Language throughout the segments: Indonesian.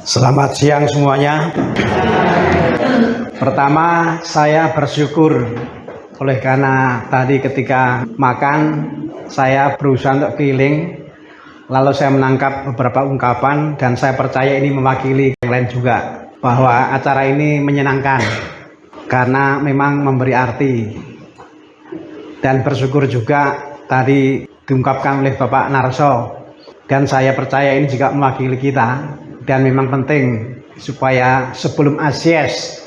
Selamat siang semuanya. Pertama, saya bersyukur oleh karena tadi ketika makan saya berusaha untuk keliling, lalu saya menangkap beberapa ungkapan dan saya percaya ini mewakili yang lain juga, bahwa acara ini menyenangkan karena memang memberi arti. Dan bersyukur juga tadi diungkapkan oleh Bapak Narso, dan saya percaya ini juga mewakili kita. Dan memang penting supaya sebelum Asyes,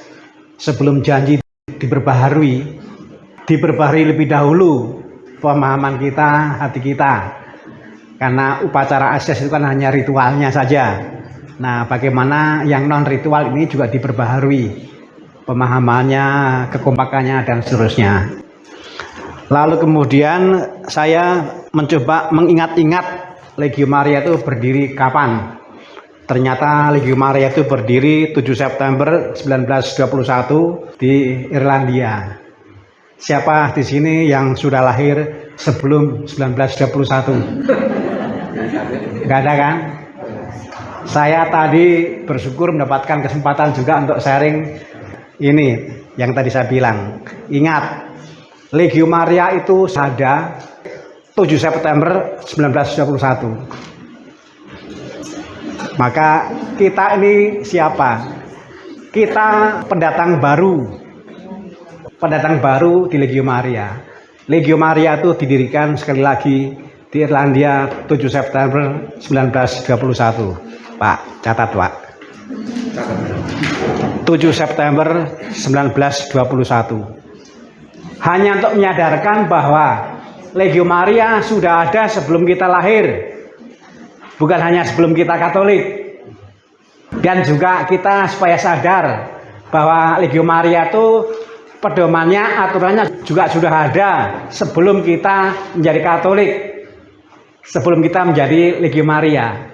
sebelum janji diperbaharui lebih dahulu pemahaman kita, hati kita. Karena upacara Asyes itu kan hanya ritualnya saja. Nah, bagaimana yang non ritual ini juga diperbaharui pemahamannya, kekompakannya dan seterusnya. Lalu kemudian saya mencoba mengingat-ingat Legio Maria itu berdiri kapan. Ternyata Legio Maria itu berdiri 7 September 1921 di Irlandia. Siapa di sini yang sudah lahir sebelum 1921? Gak ada kan? Saya tadi bersyukur mendapatkan kesempatan juga untuk sharing ini yang tadi saya bilang. Ingat, Legio Maria itu ada 7 September 1921. Maka kita ini siapa? Kita pendatang baru di Legio Maria. Legio Maria itu didirikan sekali lagi di Irlandia 7 September 1921. Pak, catat Pak. 7 September 1921. Hanya untuk menyadarkan bahwa Legio Maria sudah ada sebelum kita lahir. Bukan hanya sebelum kita Katolik. Dan juga kita supaya sadar bahwa Legio Maria itu pedomannya, aturannya juga sudah ada sebelum kita menjadi Katolik, sebelum kita menjadi Legio Maria.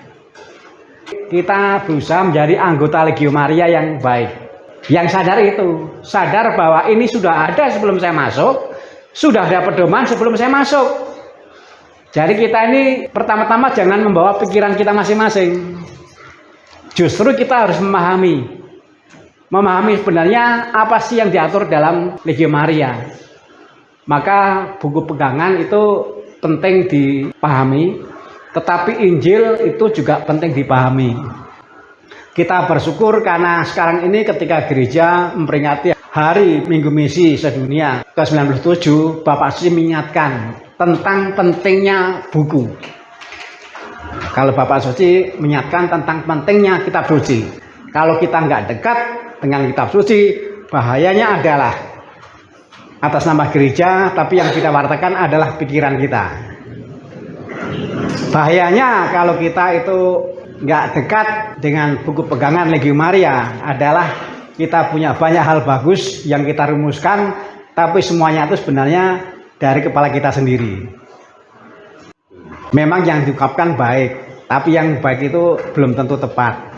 Kita berusaha menjadi anggota Legio Maria yang baik. Yang sadar itu, sadar bahwa ini sudah ada sebelum saya masuk, sudah ada pedoman sebelum saya masuk. Jadi kita ini pertama-tama jangan membawa pikiran kita masing-masing. Justru kita harus memahami sebenarnya apa sih yang diatur dalam Legio Maria. Maka buku pegangan itu penting dipahami, tetapi Injil itu juga penting dipahami. Kita bersyukur karena sekarang ini ketika gereja memperingati Hari Minggu Misi Sedunia ke-97, Bapak Suci mengingatkan tentang pentingnya buku. Kalau Bapak Suci mengingatkan tentang pentingnya kitab suci. Kalau kita nggak dekat dengan kitab suci, bahayanya adalah atas nama gereja, tapi yang kita wartakan adalah pikiran kita. Bahayanya kalau kita itu nggak dekat dengan buku pegangan Legio Maria adalah kita punya banyak hal bagus yang kita rumuskan, tapi semuanya itu sebenarnya dari kepala kita sendiri. Memang yang diungkapkan baik, tapi yang baik itu belum tentu tepat.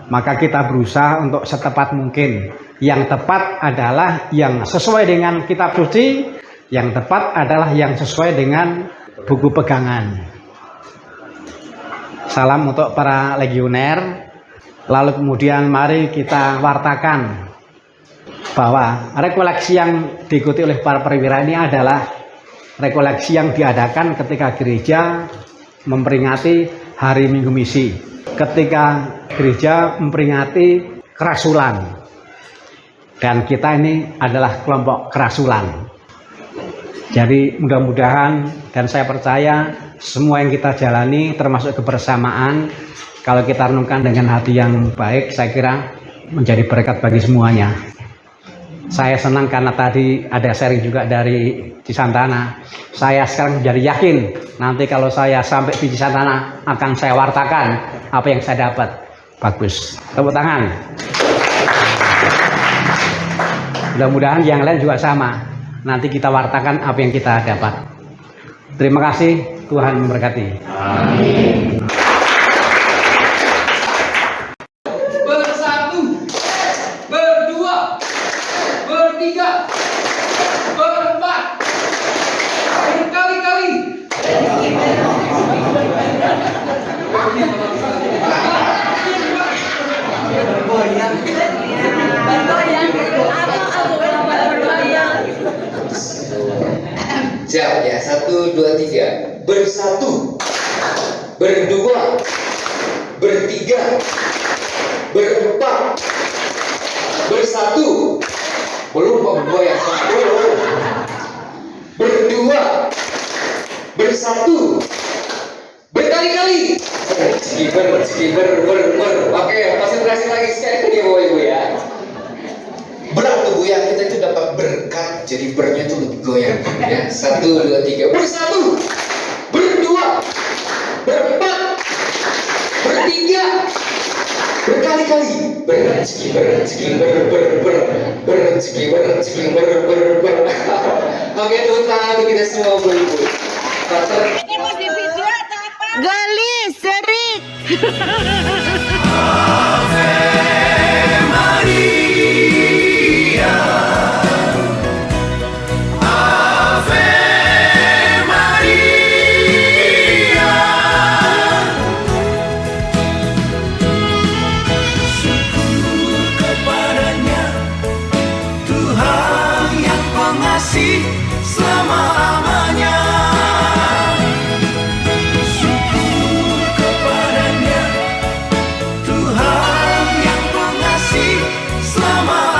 Maka kita berusaha untuk setepat mungkin. Yang tepat adalah yang sesuai dengan kitab suci, yang tepat adalah yang sesuai dengan buku pegangan. Salam untuk para legioner. Lalu kemudian mari kita wartakan bahwa rekoleksi yang diikuti oleh para perwira ini adalah rekoleksi yang diadakan ketika gereja memperingati Hari Minggu Misi, ketika gereja memperingati kerasulan, dan kita ini adalah kelompok kerasulan. Jadi mudah-mudahan dan saya percaya semua yang kita jalani termasuk kebersamaan, kalau kita renungkan dengan hati yang baik, saya kira menjadi berkat bagi semuanya. Saya senang karena tadi ada sharing juga dari Cisantana. Saya sekarang menjadi yakin nanti kalau saya sampai di Cisantana akan saya wartakan apa yang saya dapat. Bagus. Tepuk tangan. Mudah-mudahan yang lain juga sama. Nanti kita wartakan apa yang kita dapat. Terima kasih. Tuhan memberkati. Amin. Berkali-kali. Siap ya, 1, 2, 3. Bersatu, berdua, bertiga, berempat, bersatu. Belum Pak bergoyang, Pak. Berdua, bersatu, berkali-kali. Oke, konsentrasi lagi sekali lagi Bapak Ibu ya. Berat tubuh yang kita itu dapat berkat, jadi bernya itu lebih goyang ya. 1, 2, 3. Bersatu, berdua, berempat, bertiga, berkali-kali. Oke, tepuk tangan untuk kita semua Bapak Ibu. Ini mau di video atau apa? Galis, serik. Selama-lamanya syukur kepadanya, Tuhan yang pengasih selama